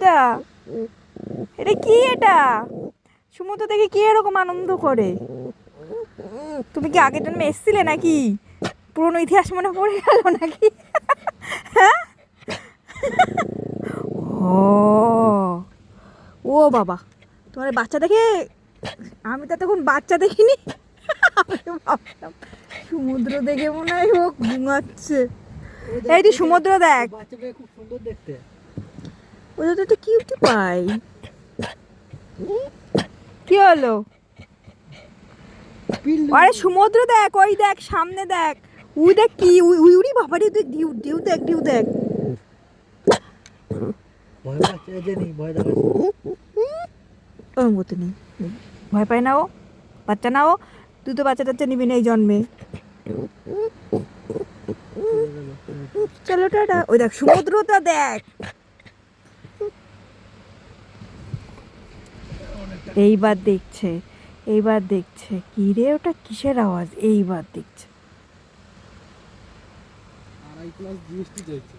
এটা? এটা কি এটা? সমুদ্র দেখে কি এরকম আনন্দ করে? তুমি কি আগের জন্মে এসেছিলে নাকি? পুরনো ইতিহাস মনে পড়ে গেল নাকি? হ্যাঁ? ও ও বাবা, তোমার বাচ্চা দেখে আমি তো তখন বাচ্চা দেখিনি। আমি ভাবলাম সমুদ্র দেখে মনে হয় ও ঘুমাচ্ছে। এই তুই সমুদ্র দেখ, বাচ্চাটা খুব সুন্দর দেখতে। ওদের তো একটা কিউটি পাই। কি হলো? আরে সমুদ্র দেখ, ওই দেখ সামনে দেখ। উই দেখ কি উই উই উড়ি বাবারে, দেখ ঢিউ ঢিউ দেখ ঢিউ দেখ। ভয় পাচ্ছে যে নেই, ভয় দেখাচ্ছে। ওর মতো নেই, ভয় পায় না ও, বাচ্চা না ও। তুই তো বাচ্চা টাচ্চা নিবি না এই জন্মে। চলো টাটা। ওই দেখ সমুদ্রটা দেখ। এইবার দেখছে, এইবার দেখছে কি রে ওটা কিসের আওয়াজ, এইবার দেখছে। আড়াই ক্লাস জিএসটি যাচ্ছে।